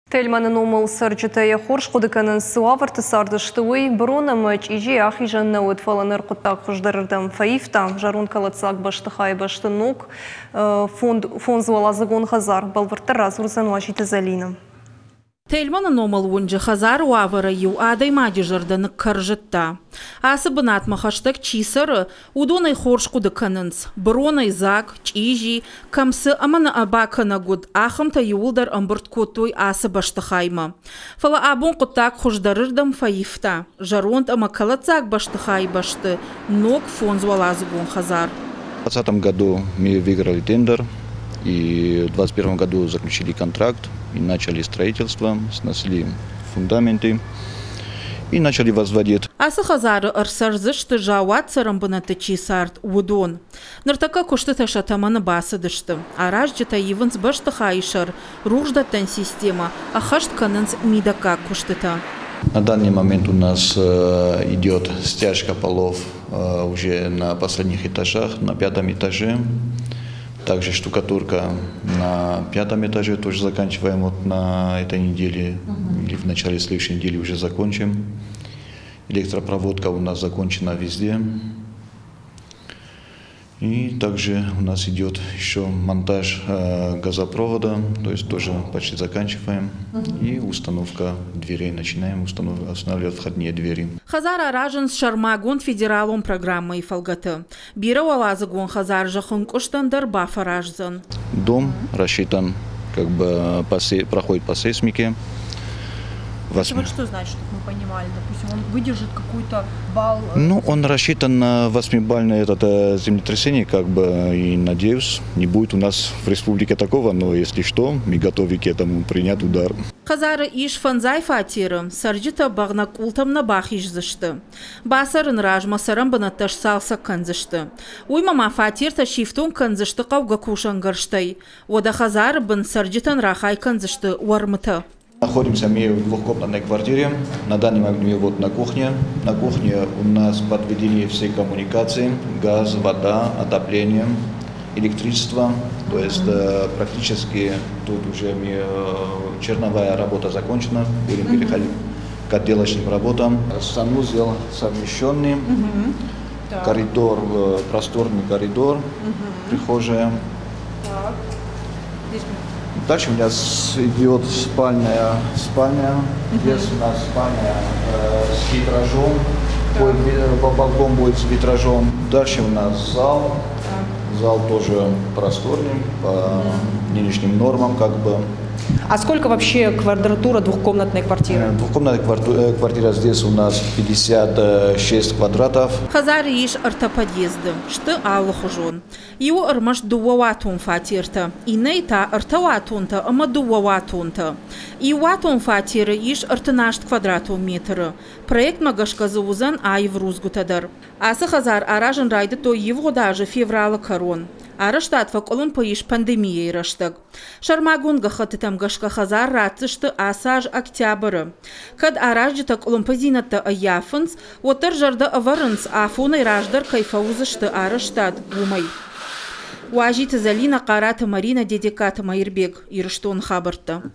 Тельманын умыл сарджитая хорш кудыканын суаварты сардыштуй, бронамыч иже ахи жанна утфаланыр куттак хуждарырдам фаифта, жарун калацак баштыхай баштынук, фон звалазыгон хазар, балварты разурзан лачиты залина. Тельманын умыл унжы хазар уавара ю адай мади жарданы каржытта. Асыбынат махаштак чисары, удонай хорш кудыканынс, бронай зак, чижи, камсы амана абакана гуд, ахымта юлдар амбырт котуй асы баштыхайма. Фала абон куттак хуждарырдам фаифта, жарунт ама калацак баштыхай башты, ног фон звалазыгон хазар. В 2020 году мы выиграли тендер, и в 2021 году заключили контракт, и начали строительство, снесли фундаменты и начали возводить. Асы хазары арсарзышты жауат сарамбынаты чисарт удон. Нартака кушты ташатаманы басыдышты. Араж жита евынс башты хайшар, руждаттан система, а хашт канынс мидака куштыта. На данный момент у нас идет стяжка полов уже на последних этажах, на 5-м этаже. Также штукатурка на 5-м этаже тоже заканчиваем вот на этой неделе, или в начале следующей недели уже закончим. Электропроводка у нас закончена везде. И также у нас идет еще монтаж газопровода, то есть тоже почти заканчиваем. И установка дверей, начинаем устанавливать входные двери. Хазар аражен с шармагон федералом программой фалгаты. Бира уалазыгон хазар жахын куштандар бафаражзан. Дом рассчитан, как бы проходит по сейсмике. Вот что значит, чтобы мы понимали, допустим, он выдержит какой-то балл? Ну, он рассчитан на 8-бальное землетрясение, как бы, и надеюсь, не будет у нас в республике такого, но если что, мы готовы к этому принять удар. Хазары иш фанзай фатиры, сарджита багнак ултам на бахиш зашты. Басарын ражма сарам банатташ салса канзашты. Уймама фатирта шифтун канзашты кауга кушан гарштай. Ода хазары бан сарджитан рахай канзашты уармыта. Находимся мы в двухкомнатной квартире. На данный момент мы вот на кухне. На кухне у нас подведены все коммуникации: газ, вода, отопление, электричество. То есть практически тут уже черновая работа закончена. Будем переходить к отделочным работам. Санузел совмещенный, коридор, просторный коридор, прихожая. Дальше у нас идет спальня. Здесь у нас спальня с витражом. Балкон будет с витражом. Дальше у нас зал. Зал тоже просторный, по нынешним нормам, как бы. А сколько вообще квадратура двухкомнатной квартиры? Двухкомнатная квартира здесь у нас 56 квадратов. Хазар иш арта подъезды, что аллахужон. Его армаш дуаватун фатирта, и нейта артаватунта, ама дуаватунта. И ватун фатиры иш артанашт квадратов метра. Проект магашка заузан ай в рузгутадар. Асы хазар аражен райды то его даже февраля корон. Араштат факолон поиш пандемией раштаг. Шармагун гахатытам гашка хазар ратышты асаж октябры. Кад араждитак олимпазината аяфынс, отыр жарда аварынс афунай раждар кайфаузышты араштат гумай. Уажиты залина карата Марина дедиката Майырбек, ирыштон хабарта.